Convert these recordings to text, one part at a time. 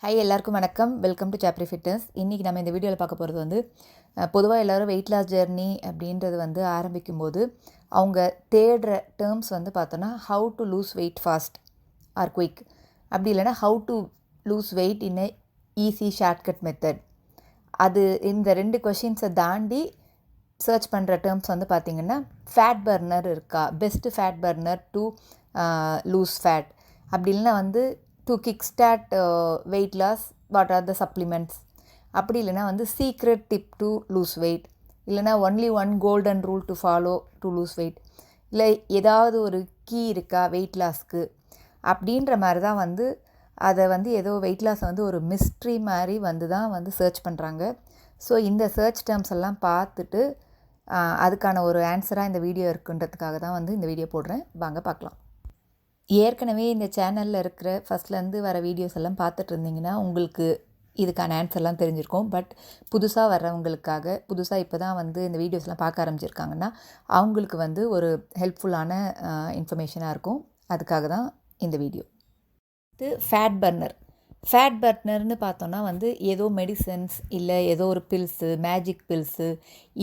Hi எல்லாருக்கும் வணக்கம். Welcome to Chapreefitness. இன்றைக்கி நம்ம இந்த வீடியோவில் பார்க்க போகிறது வந்து பொதுவாக எல்லோரும் வெயிட் லாஸ் ஜெர்னி அப்படின்றது வந்து ஆரம்பிக்கும்போது அவங்க தேடுற டேர்ம்ஸ் வந்து பார்த்தோன்னா how to lose wait fast R quick, அப்படி இல்லைனா how to lose wait in a easy shortcut method. அது இந்த ரெண்டு கொஷின்ஸை தாண்டி சர்ச் பண்ணுற டேர்ம்ஸ் வந்து பார்த்திங்கன்னா ஃபேட் பர்னர் இருக்கா, best fat burner to lose fat, அப்படி இல்லைனா வந்து to kick start weight loss what are the supplements, அப்படி இல்லைனா வந்து secret tip to lose weight, இல்லைனா only one golden rule to follow to lose weight, இல்லை ஏதாவது ஒரு கீ இருக்கா வெயிட் லாஸ்க்கு அப்படின்ற மாதிரி தான் வந்து அதை வந்து ஏதோ வெயிட் லாஸ் வந்து ஒரு மிஸ்ட்ரி மாதிரி வந்து தான் வந்து சர்ச் பண்ணுறாங்க. ஸோ இந்த சர்ச் டேர்ம்ஸ் எல்லாம் பார்த்துட்டு அதுக்கான ஒரு ஆன்சராக இந்த வீடியோ இருக்குன்றதுக்காக தான் வந்து இந்த வீடியோ போடுறேன். வாங்க பார்க்கலாம். ஏற்கனவே இந்த சேனலில் இருக்கிற ஃபஸ்ட்லேருந்து வர வீடியோஸ் எல்லாம் பார்த்துட்டு இருந்தீங்கன்னா உங்களுக்கு இதுக்கான ஆன்சர்லாம் தெரிஞ்சிருக்கும். பட் புதுசாக வர்றவங்களுக்காக, புதுசாக இப்போ தான் வந்து இந்த வீடியோஸ்லாம் பார்க்க ஆரம்பிச்சிருக்காங்கன்னா அவங்களுக்கு வந்து ஒரு ஹெல்ப்ஃபுல்லான இன்ஃபர்மேஷனாக இருக்கும். அதுக்காக தான் இந்த வீடியோ. இது ஃபேட் பர்னர். ஃபேட் பர்னர்னு பார்த்தோன்னா வந்து ஏதோ மெடிசன்ஸ் இல்லை ஏதோ ஒரு பில்ஸு, மேஜிக் பில்ஸு,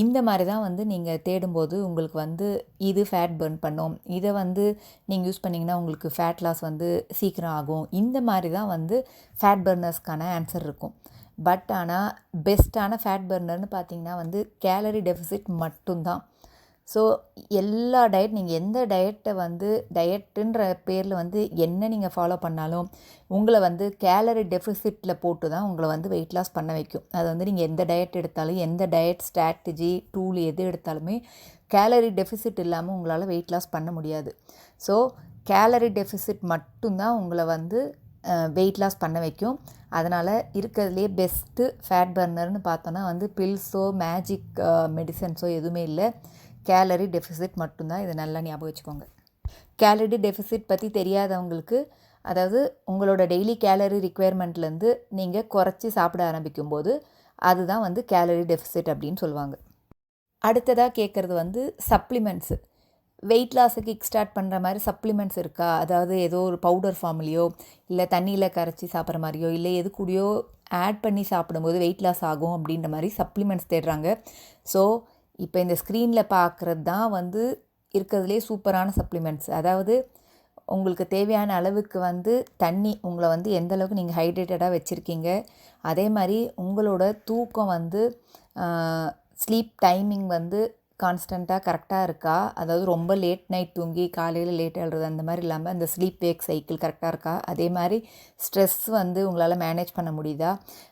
இந்த மாதிரி தான் வந்து நீங்கள் தேடும்போது உங்களுக்கு வந்து இது ஃபேட் பர்ன் பண்ணும், இதை வந்து நீங்கள் யூஸ் பண்ணிங்கன்னா உங்களுக்கு ஃபேட் லாஸ் வந்து சீக்கிரம் ஆகும், இந்த மாதிரி தான் வந்து ஃபேட் பர்னர்ஸ்க்கான ஆன்சர் இருக்கும். பட் ஆனால் பெஸ்ட்டான ஃபேட் பர்னர்னு பார்த்தீங்கன்னா வந்து கேலரி டெஃபிசிட் மட்டும்தான். ஸோ எல்லா டயட், நீங்கள் எந்த டயட்டை வந்து டயட்டுன்ற பேரில் வந்து என்ன நீங்கள் ஃபாலோ பண்ணாலும் உங்களை வந்து கேலரி டெஃபிசிட்டில் போட்டு தான் உங்களை வந்து வெயிட் லாஸ் பண்ண வைக்கும். அது வந்து நீங்கள் எந்த டயட் எடுத்தாலும், எந்த டயட் ஸ்ட்ராட்டஜி டூல் எது எடுத்தாலுமே கேலரி டெஃபிசிட் இல்லாமல் உங்களால் வெயிட் லாஸ் பண்ண முடியாது. ஸோ கேலரி டெஃபிசிட் மட்டும்தான் உங்களை வந்து வெயிட் லாஸ் பண்ண வைக்கும். அதனால் இருக்கிறதுலே பெஸ்ட்டு ஃபேட் பர்னர்னு பார்த்தோன்னா வந்து பில்ஸோ மேஜிக் மெடிசன்ஸோ எதுவுமே இல்லை, கேலரி டெஃபிசிட் மட்டும்தான். இதை நல்லா ஞாபகம் வச்சுக்கோங்க. கேலரி டெஃபிசிட் பற்றி தெரியாதவங்களுக்கு, அதாவது உங்களோட டெய்லி கேலரி ரிக்குயர்மெண்ட்லேருந்து நீங்கள் குறைச்சி சாப்பிட ஆரம்பிக்கும்போது அதுதான் வந்து கேலரி டெஃபிசிட் அப்படின்னு சொல்லுவாங்க. அடுத்ததாக கேட்குறது வந்து சப்ளிமெண்ட்ஸு. வெயிட் லாஸை கிக் ஸ்டார்ட் பண்ணுற மாதிரி சப்ளிமெண்ட்ஸ் இருக்கா, அதாவது ஏதோ ஒரு பவுடர் ஃபார்ம்லேயோ இல்லை தண்ணியில் கரைச்சி சாப்பிட்ற மாதிரியோ இல்லை எது கூடயோ ஆட் பண்ணி சாப்பிடும்போது வெயிட் லாஸ் ஆகும் அப்படின்ற மாதிரி சப்ளிமெண்ட்ஸ் தேடுறாங்க. ஸோ இப்போ இந்த ஸ்க்ரீனில் பார்க்குறது தான் வந்து இருக்கிறதுலே சூப்பரான சப்ளிமெண்ட்ஸ். அதாவது உங்களுக்கு தேவையான அளவுக்கு வந்து தண்ணி, உங்களை வந்து எந்த அளவுக்கு நீங்கள் ஹைட்ரேட்டடாக வச்சுருக்கீங்க, அதே மாதிரி உங்களோட தூக்கம் வந்து ஸ்லீப் டைமிங் வந்து கான்ஸ்டண்ட்டாக கரெக்டாக இருக்கா, அதாவது ரொம்ப லேட் நைட் தூங்கி காலையில் லேட் எழுறது அந்த மாதிரி இல்லாமல் அந்த ஸ்லீப் வேக் சைக்கிள் கரெக்டாக இருக்கா, அதே மாதிரி ஸ்ட்ரெஸ் வந்து உங்களால் மேனேஜ் பண்ண முடியுதா,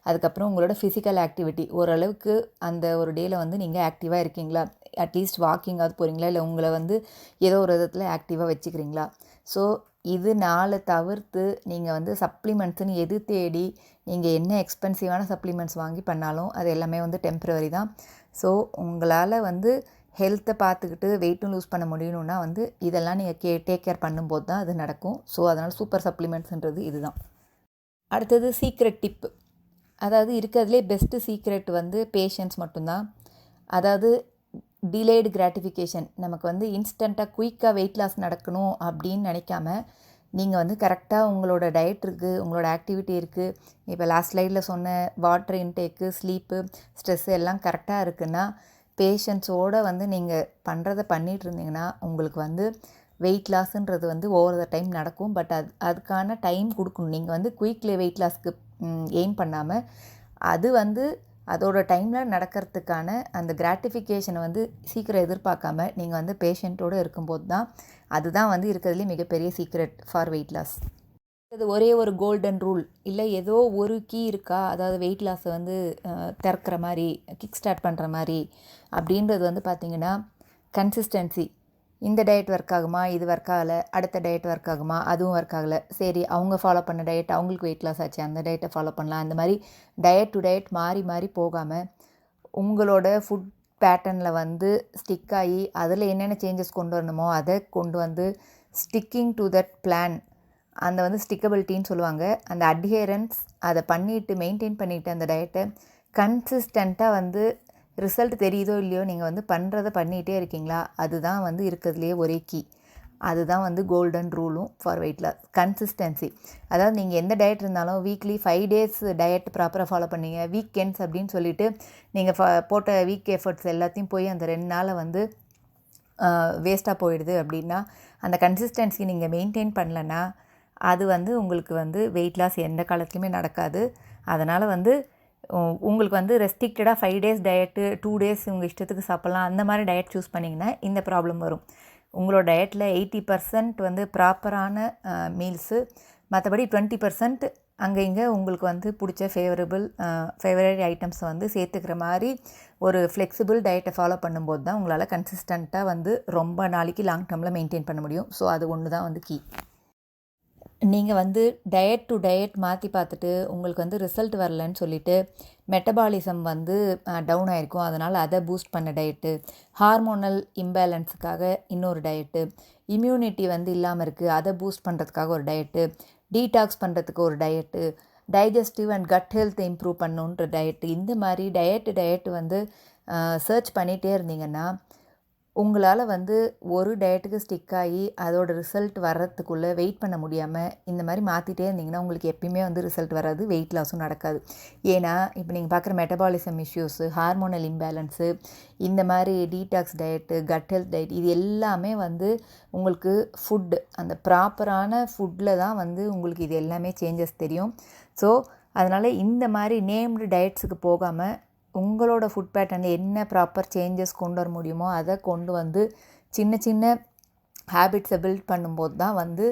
அதுக்கப்புறம் உங்களோட ஃபிசிக்கல் ஆக்டிவிட்டி ஓரளவுக்கு அந்த ஒரு டேயில் வந்து நீங்கள் ஆக்டிவாக இருக்கீங்களா, அட்லீஸ்ட் வாக்கிங்காவது போகிறீங்களா, இல்லை உங்களை வந்து ஏதோ ஒரு விதத்தில் ஆக்டிவாக வச்சுக்கிறீங்களா. ஸோ இது 4 தவிர்த்து நீங்கள் வந்து சப்ளிமெண்ட்ஸுன்னு எது தேடி நீங்கள் என்ன எக்ஸ்பென்சிவான சப்ளிமெண்ட்ஸ் வாங்கி பண்ணாலும் அது எல்லாமே வந்து டெம்ப்ரவரி தான். ஸோ உங்களால் வந்து ஹெல்த்தை பார்த்துக்கிட்டு வெயிட்டும் லூஸ் பண்ண முடியணுன்னா வந்து இதெல்லாம் நீங்கள் டேக் கேர் பண்ணும்போது தான் அது நடக்கும். ஸோ அதனால் சூப்பர் சப்ளிமெண்ட்ஸுன்றது இதுதான். அடுத்தது சீக்ரெட் டிப்பு. அதாவது இருக்கிறதுலே பெஸ்ட்டு சீக்ரெட் வந்து பேஷன்ஸ் மட்டும்தான். அதாவது டிலேடு கிராட்டிஃபிகேஷன். நமக்கு வந்து இன்ஸ்டண்ட்டாக குயிக்காக வெயிட் லாஸ் நடக்கணும் அப்படின்னு நினைக்காம நீங்கள் வந்து கரெக்டாக உங்களோட டயட் இருக்குது, உங்களோட ஆக்டிவிட்டி இருக்குது, இப்போ லாஸ்ட் ஸ்லைடில் சொன்ன வாட்டர் இன்டேக்கு, ஸ்லீப்பு, ஸ்ட்ரெஸ்ஸு எல்லாம் கரெக்டாக இருக்குன்னா பேஷன்ஸோடு வந்து நீங்கள் பண்ணுறதை பண்ணிகிட்டு இருந்தீங்கன்னா உங்களுக்கு வந்து வெயிட் லாஸுன்றது வந்து ஓவர் த டைம் நடக்கும். பட் அதுக்கான டைம் கொடுக்கணும். நீங்கள் வந்து குயிக்லி வெயிட் லாஸ்க்கு எய்ம் பண்ணாமல் அது வந்து அதோட டைமில் நடக்கிறதுக்கான அந்த கிராட்டிஃபிகேஷனை வந்து சீக்கிரம் எதிர்பார்க்காம நீங்கள் வந்து பேஷண்ட்டோடு இருக்கும்போது தான் அதுதான் வந்து இருக்கிறதுலே மிகப்பெரிய சீக்ரெட் ஃபார் வெயிட் லாஸ். அது ஒரே ஒரு கோல்டன் ரூல் இல்லை ஏதோ ஒரு கீ இருக்கா, அதாவது வெயிட் லாஸை வந்து திறக்கிற மாதிரி கிக் ஸ்டார்ட் பண்ணுற மாதிரி அப்படின்றது வந்து பார்த்திங்கன்னா கன்சிஸ்டன்சி. இந்த டயட் ஒர்க் ஆகுமா, இது ஒர்க் ஆகலை, அடுத்த டயட் ஒர்க் ஆகுமா, அதுவும் ஒர்க் ஆகலை, சரி அவங்க ஃபாலோ பண்ண டயட் அவங்களுக்கு வெயிட் லாஸ் ஆச்சு அந்த டயட்டை ஃபாலோ பண்ணலாம், அந்த மாதிரி டயட் டு டயட் மாறி மாறி போகாமல் உங்களோட ஃபுட் பேட்டர்னில் வந்து ஸ்டிக் ஆகி அதில் என்னென்ன சேஞ்சஸ் கொண்டு வரணுமோ அதை கொண்டு வந்து ஸ்டிக்கிங் டு தட் பிளான், அந்த வந்து ஸ்டிக்கபிலிட்டின்னு சொல்லுவாங்க, அந்த அட்ஹியரன்ஸ் அதை பண்ணிவிட்டு மெயின்டைன் பண்ணிவிட்டு அந்த டயட்டை கன்சிஸ்டண்ட்டாக வந்து ரிசல்ட் தெரியுதோ இல்லையோ நீங்கள் வந்து பண்ணுறதை பண்ணிகிட்டே இருக்கீங்களா, அதுதான் வந்து இருக்கிறதுலையே ஒரே கீ. அதுதான் வந்து கோல்டன் ரூலும் ஃபார் வெயிட் லாஸ். கன்சிஸ்டன்சி. அதாவது நீங்கள் எந்த டயட் இருந்தாலும் வீக்லி 5 டேஸ் டயட் ப்ராப்பராக ஃபாலோ பண்ணீங்க. வீக்கெண்ட்ஸ் அப்படின்னு சொல்லிட்டு நீங்கள் போட்ட வீக் எஃபர்ட்ஸ் எல்லாத்தையும் போய் அந்த 2 நாளை வந்து வேஸ்ட்டாக போயிடுது அப்படின்னா, அந்த கன்சிஸ்டன்சி நீங்கள் மெயின்டைன் பண்ணலன்னா அது வந்து உங்களுக்கு வந்து வெயிட் லாஸ் எந்த காலத்துலையுமே நடக்காது. அதனால் வந்து உங்களுக்கு வந்து ரெஸ்ட்ரிக்டடாக 5 டேஸ் டயட்டு 2 டேஸ் உங்கள் இஷ்டத்துக்கு சாப்பிட்லாம் அந்த மாதிரி டயட் சூஸ் பண்ணிங்கன்னா இந்த ப்ராப்ளம் வரும். உங்களோட டயட்டில் 80% வந்து ப்ராப்பரான மீல்ஸு, மற்றபடி 20% அங்கே இங்கே உங்களுக்கு வந்து பிடிச்ச ஃபேவரட் ஐட்டம்ஸை வந்து சேர்த்துக்கிற மாதிரி ஒரு ஃப்ளெக்சிபிள் டயட்டை ஃபாலோ பண்ணும்போது தான் உங்களால் கன்சிஸ்டண்ட்டாக வந்து ரொம்ப நாளைக்கு லாங் டேர்மில் மெயின்டைன் பண்ண முடியும். ஸோ அது ஒன்று தான் வந்து கீ. நீங்கள் வந்து டயட் டு டயட் மாற்றி பார்த்துட்டு உங்களுக்கு வந்து ரிசல்ட் வரலன்னு சொல்லிவிட்டு மெட்டபாலிசம் வந்து டவுன் ஆகிருக்கும், அதனால் அதை பூஸ்ட் பண்ண டயட்டு, ஹார்மோனல் இம்பேலன்ஸுக்காக இன்னொரு டயட்டு, இம்யூனிட்டி வந்து இல்லாமல் இருக்குது அதை பூஸ்ட் பண்ணுறதுக்காக ஒரு டயட்டு, டீடாக்ஸ் பண்ணுறதுக்கு ஒரு diet, digestive and gut health improve பண்ணுன்ற டயட்டு, இந்த மாதிரி டயட்டு வந்து சர்ச் பண்ணிகிட்டே இருந்தீங்கன்னா உங்களால் வந்து ஒரு டயட்டுக்கு ஸ்டிக் ஆகி அதோட ரிசல்ட் வர்றதுக்குள்ளே வெயிட் பண்ண முடியாமல் இந்த மாதிரி மாற்றிட்டே இருந்தீங்கன்னா உங்களுக்கு எப்பயுமே வந்து ரிசல்ட் வராது, வெயிட் லாஸும் நடக்காது. ஏன்னா இப்போ நீங்கள் பார்க்குற மெட்டபாலிசம் இஷ்யூஸு, ஹார்மோனல் இம்பேலன்ஸு, இந்த மாதிரி detox diet, cut health diet, இது எல்லாமே வந்து உங்களுக்கு அந்த ப்ராப்பரான ஃபுட்டில் தான் வந்து உங்களுக்கு இது எல்லாமே சேஞ்சஸ் தெரியும். ஸோ அதனால் இந்த மாதிரி நேம்டு டயட்ஸுக்கு போகாமல் உங்களோட ஃபுட் பேட்டர்னில் என்ன ப்ராப்பர் சேஞ்சஸ் கொண்டு வர முடியுமோ அதை கொண்டு வந்து சின்ன சின்ன ஹேபிட்ஸை பில்ட் பண்ணும்போது தான் வந்து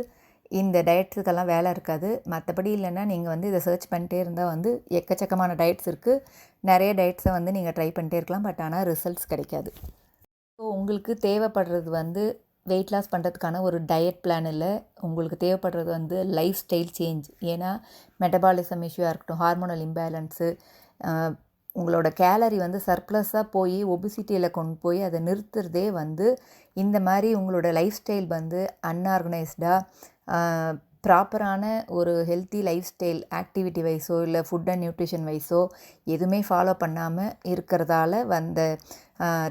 இந்த டயட்ஸுக்கெல்லாம் வேலை இருக்காது. மற்றபடி இல்லைன்னா நீங்கள் வந்து இதை சர்ச் பண்ணிட்டே இருந்தால் வந்து எக்கச்சக்கமான டயட்ஸ் இருக்குது, நிறைய டயட்ஸை வந்து நீங்கள் ட்ரை பண்ணிட்டே இருக்கலாம், பட் ஆனால் ரிசல்ட்ஸ் கிடைக்காது. ஸோ உங்களுக்கு தேவைப்படுறது வந்து வெயிட் லாஸ் பண்ணுறதுக்கான ஒரு டயட் பிளான் இல்லை, உங்களுக்கு தேவைப்படுறது வந்து லைஃப் ஸ்டைல் சேஞ்ச். ஏன்னா மெட்டபாலிசம் இஷ்யூவாக இருக்கட்டும், ஹார்மோனல் இம்பேலன்ஸு, உங்களோட கேலரி வந்து சர்ப்ளஸாக போய் ஒபிசிட்டியில் கொண்டு போய் அதை நிறுத்துறதே வந்து இந்த மாதிரி உங்களோட லைஃப் ஸ்டைல் வந்து அன்ஆர்கனைஸ்டாக ப்ராப்பரான ஒரு ஹெல்த்தி லைஃப் ஸ்டைல் ஆக்டிவிட்டி வைஸோ இல்லை ஃபுட் அண்ட் நியூட்ரிஷன் வைஸோ எதுவுமே ஃபாலோ பண்ணாமல் இருக்கிறதால வந்த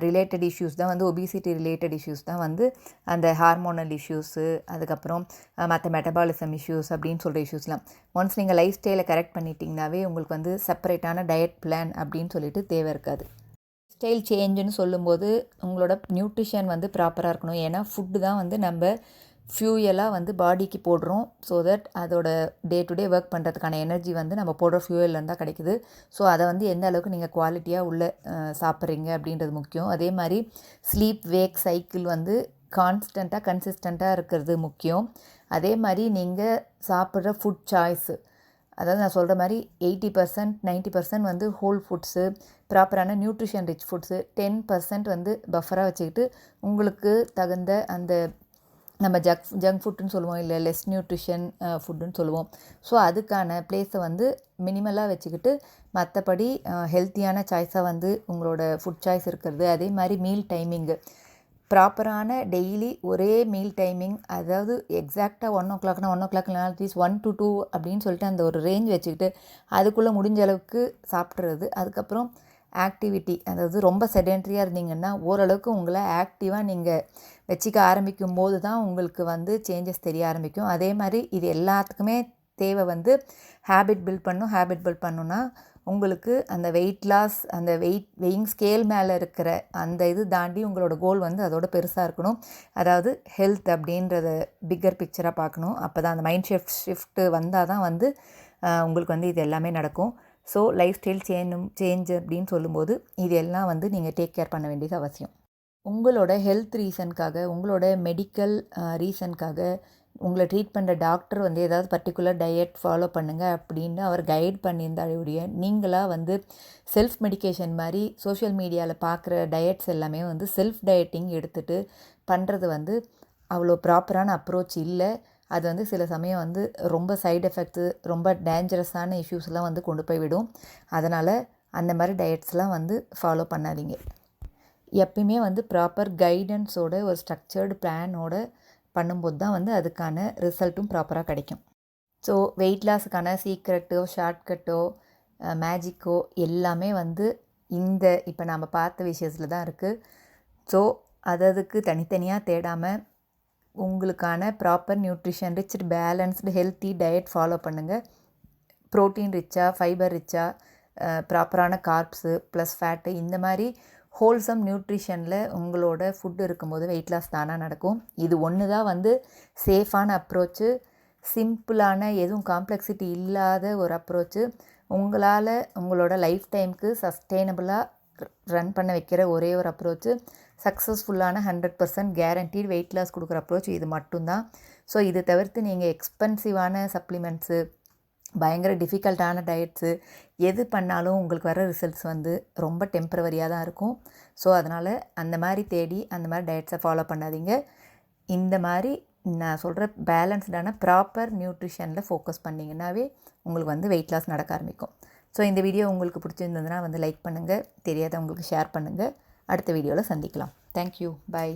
ரிலேட்டட் இஷ்யூஸ் தான் வந்து ஒபிசிட்டி ரிலேட்டட் இஷ்யூஸ் தான் வந்து அந்த ஹார்மோனல் இஷ்யூஸு, அதுக்கப்புறம் மற்ற மெட்டபாலிசம் இஷ்யூஸ் அப்படின்னு சொல்கிற இஷ்யூஸ்லாம். ஒன்ஸ் நீங்கள் லைஃப் ஸ்டைலை கரெக்ட் பண்ணிட்டீங்கன்னாவே உங்களுக்கு வந்து செப்பரேட்டான டயட் பிளான் அப்படின்னு சொல்லிட்டு தேவை இருக்காது. ஸ்டைல் சேஞ்சுன்னு சொல்லும்போது உங்களோட நியூட்ரிஷன் வந்து ப்ராப்பராக இருக்கணும். ஏன்னா ஃபுட்டு தான் வந்து நம்ம ஃபியூயலாக வந்து பாடிக்கு போடுறோம். ஸோ தட் அதோட டே டு டே ஒர்க் பண்ணுறதுக்கான எனர்ஜி வந்து நம்ம போடுற ஃபியூயல்லேருந்து தான் கிடைக்குது. ஸோ அதை வந்து எந்த அளவுக்கு நீங்கள் குவாலிட்டியாக உள்ளே சாப்பிட்றீங்க அப்படின்றது முக்கியம். அதே மாதிரி ஸ்லீப் வேக் சைக்கிள் வந்து கன்சிஸ்டண்ட்டாக இருக்கிறது முக்கியம். அதே மாதிரி நீங்கள் சாப்பிட்ற ஃபுட் சாய்ஸு, அதாவது நான் சொல்கிற மாதிரி 80% 90% வந்து ஹோல் ஃபுட்ஸு, ப்ராப்பரான நியூட்ரிஷன் ரிச் ஃபுட்ஸு, 10% வந்து பஃபராக வச்சுக்கிட்டு உங்களுக்கு தகுந்த அந்த நம்ம ஜங்க் ஃபுட்டுன்னு சொல்லுவோம், இல்லை லெஸ் நியூட்ரிஷன் ஃபுட்டுன்னு சொல்லுவோம். ஸோ அதுக்கான பிளேஸை வந்து மினிமலாக வச்சுக்கிட்டு மற்றபடி ஹெல்த்தியான சாய்ஸாக வந்து உங்களோட ஃபுட் சாய்ஸ் இருக்கிறது. அதே மாதிரி மீல் டைமிங்கு ப்ராப்பரான டெய்லி ஒரே மீல் டைமிங், அதாவது எக்ஸாக்டாக 1 o'clockனா 1 o'clock இல்லைனா அட்லீஸ்ட் 1 to 2 அப்படின்னு சொல்லிட்டு அந்த ஒரு ரேஞ்ச் வச்சுக்கிட்டு அதுக்குள்ளே முடிஞ்ச அளவுக்கு சாப்பிட்றது. அதுக்கப்புறம் ஆக்டிவிட்டி, அதாவது ரொம்ப செடென்ட்ரியாக இருந்தீங்கன்னா ஓரளவுக்கு உங்களை ஆக்டிவாக நீங்கள் வச்சுக்க ஆரம்பிக்கும் போது தான் உங்களுக்கு வந்து சேஞ்சஸ் தெரிய ஆரம்பிக்கும். அதே மாதிரி இது எல்லாத்துக்குமே தேவை வந்து ஹேபிட் பில்ட் பண்ணணுன்னா உங்களுக்கு அந்த வெயிட் லாஸ், அந்த வெயிங் ஸ்கேல் மேலே இருக்கிற அந்த இது தாண்டி உங்களோட கோல் வந்து அதோட பெருசாக இருக்கணும். அதாவது ஹெல்த் அப்படின்றத பிக்கர் பிக்சராக பார்க்கணும். அப்போ தான் அந்த மைண்ட் ஷிஃப்ட்டு வந்தால் தான் வந்து உங்களுக்கு வந்து இது எல்லாமே நடக்கும். ஸோ லைஃப் ஸ்டைல் சேஞ்ச் அப்படின்னு சொல்லும்போது இது எல்லாம் வந்து நீங்கள் டேக் கேர் பண்ண வேண்டியது அவசியம். உங்களோட ஹெல்த் ரீசனுக்காக, உங்களோட மெடிக்கல் ரீசனுக்காக உங்களை ட்ரீட் பண்ணுற டாக்டர் வந்து ஏதாவது பர்டிகுலர் டயட் ஃபாலோ பண்ணுங்கள் அப்படின்னு அவர் கைட் பண்ணியிருந்தாலுடைய நீங்களாக வந்து செல்ஃப் மெடிக்கேஷன் மாதிரி சோஷியல் மீடியாவில் பார்க்குற டயட்ஸ் எல்லாமே வந்து செல்ஃப் டயட்டிங் எடுத்துகிட்டு பண்ணுறது வந்து அவ்வளோ ப்ராப்பரான அப்ரோச் இல்லை. அது வந்து சில சமயம் வந்து ரொம்ப சைடு எஃபெக்ட்ஸு, ரொம்ப டேஞ்சரஸான இஷ்யூஸ்லாம் வந்து கொண்டு போய் விடும். அதனால் அந்த மாதிரி டயட்ஸ்லாம் வந்து ஃபாலோ பண்ணாதீங்க. எப்பயுமே வந்து ப்ராப்பர் கைடன்ஸோட ஒரு ஸ்ட்ரக்சர்டு பிளானோட பண்ணும்போது தான் வந்து அதுக்கான ரிசல்ட்டும் ப்ராப்பராக கிடைக்கும். ஸோ வெயிட் லாஸுக்கான சீக்ரெட்டோ ஷார்ட்கட்டோ மேஜிக்கோ எல்லாமே வந்து இப்போ நாம் பார்த்த விஷயத்தில் தான் இருக்குது. ஸோ அதுக்கு தனித்தனியாக தேடாமல் உங்களுக்கான proper nutrition rich balanced healthy diet follow பண்ணுங்கள். ப்ரோட்டீன் ரிச்சாக, ஃபைபர் ரிச்சாக, ப்ராப்பரான கார்ப்ஸு ப்ளஸ் ஃபேட்டு இந்த மாதிரி ஹோல்சம் நியூட்ரிஷனில் உங்களோட ஃபுட்டு இருக்கும்போது வெயிட் லாஸ் தானாக நடக்கும். இது ஒன்று தான் வந்து சேஃபான அப்ரோச்சு, சிம்பிளான எதுவும் காம்ப்ளெக்சிட்டி இல்லாத ஒரு அப்ரோச்சு. உங்களால் உங்களோட லைஃப் டைமுக்கு சஸ்டெயினபிளாக ரன் பண்ண வைக்கிற ஒரே ஒரு அப்ரோச்சு, சக்ஸஸ்ஃபுல்லான 100% கேரண்டீட் வெயிட் லாஸ் கொடுக்குற அப்ரோச் இது மட்டும்தான். ஸோ இது தவிர்த்து நீங்கள் எக்ஸ்பென்சிவான சப்ளிமெண்ட்ஸு, பயங்கர டிஃபிகல்ட்டான டயட்ஸு எது பண்ணாலும் உங்களுக்கு வர ரிசல்ட்ஸ் வந்து ரொம்ப டெம்பரவரியாக தான் இருக்கும். ஸோ அதனால் அந்த மாதிரி தேடி அந்த மாதிரி டயட்ஸை ஃபாலோ பண்ணாதீங்க. இந்த மாதிரி நான் சொல்கிற பேலன்ஸ்டான ப்ராப்பர் நியூட்ரிஷனில் ஃபோக்கஸ் பண்ணிங்கன்னாவே உங்களுக்கு வந்து வெயிட் லாஸ் நடக்க ஆரம்பிக்கும். ஸோ இந்த வீடியோ உங்களுக்கு பிடிச்சிருந்ததுன்னா வந்து லைக் பண்ணுங்கள், தெரியாதவங்களுக்கு ஷேர் பண்ணுங்கள். அடுத்த வீடியோவில் சந்திக்கலாம். Thank you, by.